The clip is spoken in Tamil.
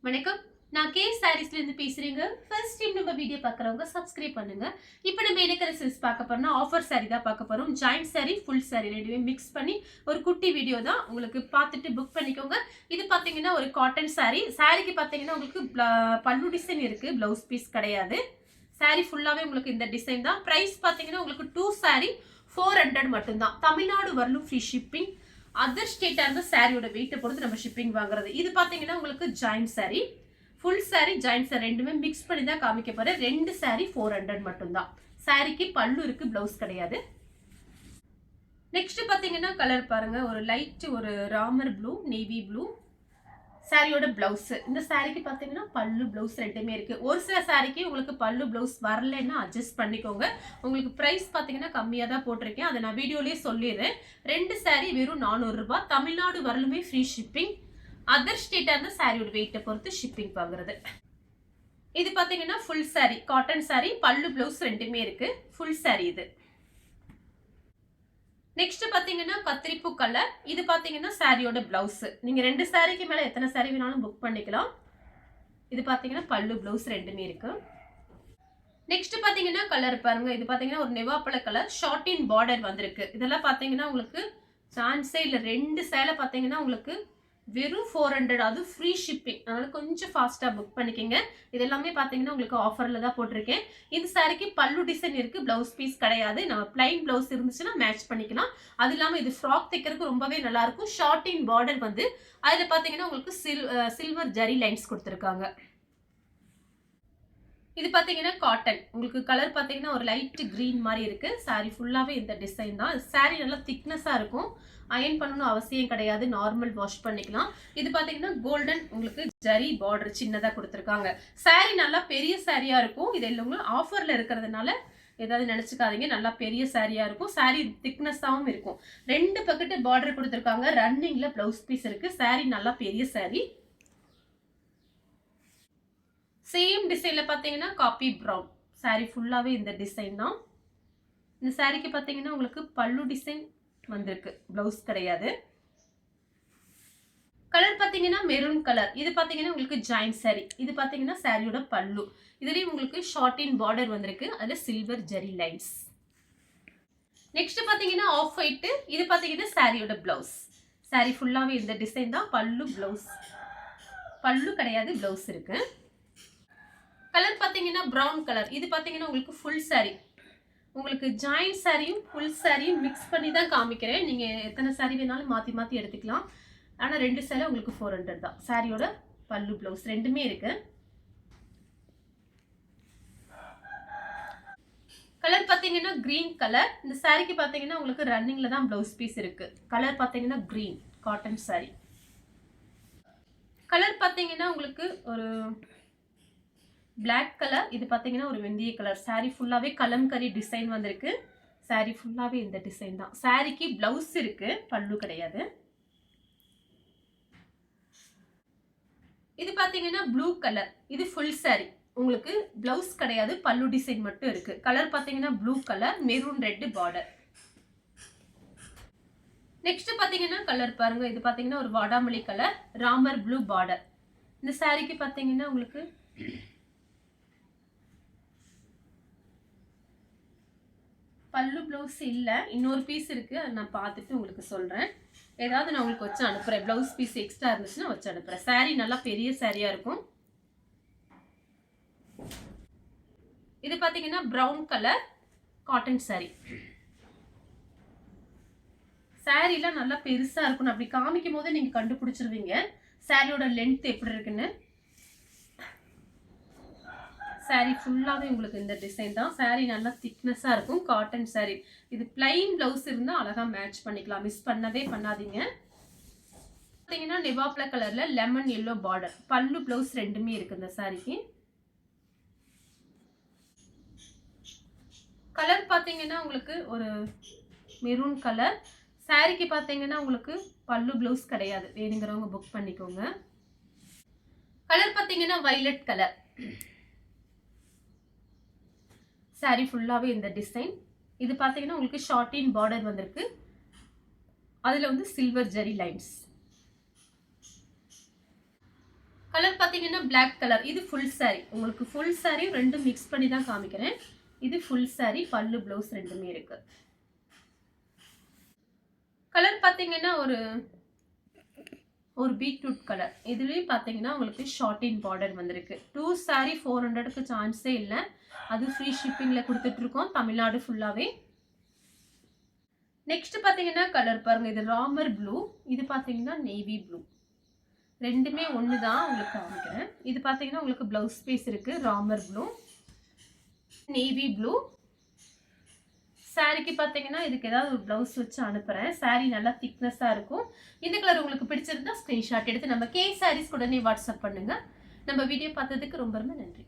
வணக்கம். நான் கே சாரீஸ்ல இருந்து பேசுறேங்க. ஃபர்ஸ்ட் டைம் நம்ம வீடியோ பார்க்குறவங்க சப்ஸ்கிரைப் பண்ணுங்க. இப்போ நம்ம என்ன கலெக்ஷன்ஸ் பார்க்க போறோம்னா ஆஃபர் சாரி தான் பார்க்க போறோம். ஜாயிண்ட் சாரி, ஃபுல் சாரி ரெண்டுமே மிக்ஸ் பண்ணி ஒரு குட்டி வீடியோ தான். உங்களுக்கு பார்த்துட்டு புக் பண்ணிக்கோங்க. இது பார்த்தீங்கன்னா ஒரு காட்டன் சாரி. சாரிக்கு பார்த்தீங்கன்னா உங்களுக்கு பல்லு டிசைன் இருக்கு. ப்ளவுஸ் பீஸ் கிடையாது. சாரி ஃபுல்லாவே உங்களுக்கு இந்த டிசைன் தான். பிரைஸ் பார்த்தீங்கன்னா உங்களுக்கு 2 சாரி 400 மட்டும்தான். தமிழ்நாடு வரலும் ஃப்ரீ ஷிப்பிங். அதர் ஸ்டேட்டா இருந்த சாரியோட வெயிட்டை பொறுத்து நம்ம ஷிப்பிங் வாங்குறது. இது பாத்தீங்கன்னா உங்களுக்கு joint sorry, full sorry, joint sorry ரெண்டுமே மிக்ஸ் பண்ணி தான் காமிக்க போறேன். 2 சாரி 400 மட்டும்தான். சாரிக்கு பல்லு இருக்கு, பிளவுஸ் கிடையாது. நெக்ஸ்ட் பாத்தீங்கன்னா கலர் பாருங்க, ஒரு லைட் ஒரு ராமர் ப்ளூ, நேவி ப்ளூ. சாரியோட பிளவுஸ். இந்த சாரிக்கு பாத்தீங்கன்னா பல்லு பிளவுஸ் ரெண்டுமே இருக்கு. ஒரு சில சாரிக்கு உங்களுக்கு பல்லு பிளவுஸ் வரலன்னா அட்ஜஸ்ட் பண்ணிக்கோங்க. உங்களுக்கு பிரைஸ் பாத்தீங்கன்னா கம்மியா தான் போட்டிருக்கேன். அதை நான் வீடியோலயே சொல்லிடுறேன். 2 சாரி வெறும் 400 ரூபாய். தமிழ்நாடு வரலுமே ஃப்ரீ ஷிப்பிங். அதர் ஸ்டேட்டா இருந்த சாரியோட வெயிட்டை பொறுத்து ஷிப்பிங் வாங்குறது. இது பாத்தீங்கன்னா ஃபுல் சாரி, காட்டன் சாரி, பல்லு பிளவுஸ் ரெண்டுமே இருக்கு. ஃபுல் சாரி இது. நெக்ஸ்ட் பாத்தீங்கன்னா கத்திரிப்பூ கலர். இது பாத்தீங்கன்னா சாரியோட பிளவுஸ். நீங்க 2 சாரிக்கு மேல எத்தனை சாரி வேணாலும் புக் பண்ணிக்கலாம். இது பாத்தீங்கன்னா பல்லு பிளவுஸ் ரெண்டுமே இருக்கு. நெக்ஸ்ட் பாத்தீங்கன்னா கலர் பாருங்க. இது பாத்தீங்கன்னா ஒரு நெவாப்பழ கலர், ஷார்ட்டின் பார்டர் வந்திருக்கு. இதெல்லாம் பாத்தீங்கன்னா உங்களுக்கு சான்ஸே இல்ல. 2 சேலை பாத்தீங்கன்னா உங்களுக்கு வெறும் 400. அது ஃப்ரீ ஷிப்பிங். அதனால கொஞ்சம் ஃபாஸ்டா புக் பண்ணிக்கங்க. இது எல்லாமே பாத்தீங்கன்னா உங்களுக்கு ஆஃபர்ல தான் போட்டிருக்கேன். இந்த சாரிக்கு பல்லு டிசைன் இருக்கு, பிளவுஸ் பீஸ் கிடையாது. நம்ம பிளைன் பிளவுஸ் இருந்துச்சுன்னா மேட்ச் பண்ணிக்கலாம். அது இல்லாம இது ஃப்ராக் தைக்கிறதுக்கு ரொம்பவே நல்லா இருக்கும். ஷார்ட்டின் பார்டர் வந்து அதுல பாத்தீங்கன்னா உங்களுக்கு சில்வர் ஜரி லைன்ஸ் கொடுத்துருக்காங்க. இது பாத்தீங்கன்னா காட்டன். உங்களுக்கு கலர் பாத்தீங்கன்னா ஒரு லைட் கிரீன் மாதிரி இருக்கு. சாரி ஃபுல்லாவே இந்த டிசைன் தான். சாரி நல்லா திக்னஸா இருக்கும். அயன் பண்ணணும் அவசியம் கிடையாது. நார்மல் வாஷ் பண்ணிக்கலாம். இது பாத்தீங்கன்னா கோல்டன் உங்களுக்கு ஜரி பார்டர் சின்னதா கொடுத்துருக்காங்க. சாரி நல்லா பெரிய சாரியா இருக்கும். இது எல்லாம் ஆஃபர்ல இருக்கிறதுனால ஏதாவது நினைச்சுக்காதீங்க. நல்லா பெரிய சாரியா இருக்கும். சாரி திக்னஸாவும் இருக்கும். 2 பக்கெட் பார்டர் கொடுத்துருக்காங்க. ரன்னிங்ல பிளவுஸ் பீஸ் இருக்கு. சாரி நல்லா பெரிய சாரி. சேம் டிசைன்ல பாத்தீங்கன்னா காபி ப்ரௌன். சாரி ஃபுல்லாவே இந்த டிசைன் தான். இந்த சாரிக்கு பாத்தீங்கன்னா உங்களுக்கு பல்லு டிசைன் வந்திருக்கு, பிளவுஸ் கிடையாது. கலர் பாத்தீங்கன்னா மெரூன் கலர். இது பாத்தீங்கன்னா உங்களுக்கு ஜாயிண்ட் சாரி. இது பாத்தீங்கன்னா சாரியோட பல்லு. இதுலயும் உங்களுக்கு ஷார்ட்டின் பார்டர் வந்திருக்கு. அதுல சில்வர் ஜரி லைன்ஸ். நெக்ஸ்ட் பாத்தீங்கன்னா ஆஃப் ஒயிட். இது பாத்தீங்கன்னா சாரியோட பிளவுஸ். சாரி ஃபுல்லாவே இந்த டிசைன் தான். பல்லு பிளவுஸ், பல்லு கிடையாது, பிளவுஸ் இருக்கு. கலர் பாத்தீங்கன்னா பிரவுன் கலர். இது பாத்தீங்கன்னா உங்களுக்கு ஃபுல் சாரி. உங்களுக்கு ஜாயிண்ட் சாரியும் ஃபுல் சாரியும் மிக்ஸ் பண்ணி தான் காமிக்கிறேன். நீங்க எத்தனை சாரி வேணாலும் மாத்தி மாத்தி எடுத்துக்கலாம். ஆனா 2 சாரி உங்களுக்கு 400 தான். சாரியோட பல்லு பிளவுஸ் ரெண்டுமே இருக்கு. கலர் பாத்தீங்கன்னா கிரீன் கலர். இந்த சாரிக்கு பாத்தீங்கன்னா உங்களுக்கு ரன்னிங்ல தான் பிளவுஸ் பீஸ் இருக்கு. கலர் பாத்தீங்கன்னா கிரீன் காட்டன் சாரி. கலர் பாத்தீங்கன்னா உங்களுக்கு ஒரு பிளாக் கலர். இது பாத்தீங்கன்னா ஒரு வெந்தய கலர். சாரி ஃபுல்லாவே கலம்கரி டிசைன் வந்திருக்கு. சாரி ஃபுல்லாவே இந்த டிசைன் தான். சாரிக்கு பிளவுஸ் இருக்கு, பல்லு கிடையாது. இது பாத்தீங்கன்னா ப்ளூ கலர். இது ஃபுல் சாரி. உங்களுக்கு பிளவுஸ் கிடையாது, பல்லு டிசைன் மட்டும் இருக்கு. கலர் பாத்தீங்கன்னா blue colour, maroon red border. Next பாத்தீங்கன்னா கலர் பாருங்க. இது பாத்தீங்கன்னா ஒரு வாடாமல்லி கலர், ராமர் ப்ளூ பார்டர். இந்த சாரிக்கு பாத்தீங்கன்னா உங்களுக்கு பல்லு பிளவுஸ் இல்ல, இன்னொரு பீஸ் இருக்கு. அதை நான் பார்த்துட்டு உங்களுக்கு சொல்றேன். ஏதாவது நான் உங்களுக்கு வச்சு அனுப்புறேன். பிளவுஸ் பீஸ் எக்ஸ்ட்ரா இருந்துச்சுன்னா வச்சு அனுப்புறேன். சாரி நல்லா பெரிய சாரியா இருக்கும். இது பாத்தீங்கன்னா பிரவுன் கலர் காட்டன் சாரி. சாரிலாம் நல்லா பெருசா இருக்கும். அப்படி காமிக்கும் போது நீங்க கண்டுபிடிச்சிருவீங்க சாரியோட லென்த் எப்படி இருக்குன்னு. சாரி ஃபுல்லாவே உங்களுக்கு இந்த டிசைன் தான். சாரி நல்லா திக்னஸா இருக்கும். Cotton sorry. இது பிளைன் பிளவுஸ் இருந்தா அழகா மேட்ச் பண்ணிக்கலாம். மிஸ் பண்ணவே பண்ணாதீங்க. பாத்தீங்கன்னா நெவாப்ல கலர்ல லெமன் எல்லோ பார்டர். பல்லு பிளவுஸ் ரெண்டுமே இருக்கு இந்த சாரிக்கு. கலர் பாத்தீங்கன்னா உங்களுக்கு ஒரு மெரூன் கலர். சாரிக்கு பாத்தீங்கன்னா உங்களுக்கு பல்லு பிளவுஸ் கிடையாது. வேணுங்கிறவங்க புக் பண்ணிக்கோங்க. கலர் பாத்தீங்கன்னா வயலட் கலர். சாரி ஃபுல்லாவே இந்த டிசைன். இது பாத்தீங்கன்னா உங்களுக்கு ஷார்ட்டின் பார்டர் வந்திருக்கு. அதுல வந்து சில்வர் ஜரி லைன்ஸ். கலர் பார்த்தீங்கன்னா பிளாக் கலர், இது ஃபுல் saree. உங்களுக்கு ஃபுல் saree ரெண்டும் மிக்ஸ் பண்ணி தான் காமிக்கிறேன். இது ஃபுல் saree, பல்லு ப்ளவுஸ் ரெண்டுமே இருக்கு. கலர் பார்த்தீங்கன்னா ஒரு பீட்ரூட் கலர். இதுலயும் பார்த்தீங்கன்னா உங்களுக்கு ஷார்ட்டின் பார்டர் வந்திருக்கு. 2 saree 400க்கு சான்ஸே இல்லை. அது ஃப்ரீ ஷிப்பிங்ல கொடுத்துட்டு இருக்கோம் தமிழ்நாடு ஃபுல்லாவே. நெக்ஸ்ட் பார்த்தீங்கன்னா கலர் பாருங்க, இது ராமர் ப்ளூ, இது பார்த்தீங்கன்னா நேவி ப்ளூ. ரெண்டுமே ஒன்று தான் உங்களுக்கு காமிக்கிறேன். இது பார்த்தீங்கன்னா உங்களுக்கு ப்ளவுஸ் பீஸ் இருக்கு, ராமர் ப்ளூ, நேவி ப்ளூ. சாரிக்கு பார்த்தீங்கன்னா இதுக்கு ஏதாவது ஒரு ப்ளவுஸ் வச்சு அனுப்புகிறேன். சாரீ நல்லா திக்னஸாக இருக்கும். இந்த கலர் உங்களுக்கு பிடிச்சிருந்தா ஸ்க்ரீன்ஷாட் எடுத்து நம்ம கே சாரீஸ் உடனே வாட்ஸ்அப் பண்ணுங்கள். நம்ம வீடியோ பார்த்ததுக்கு ரொம்ப ரொம்ப நன்றி.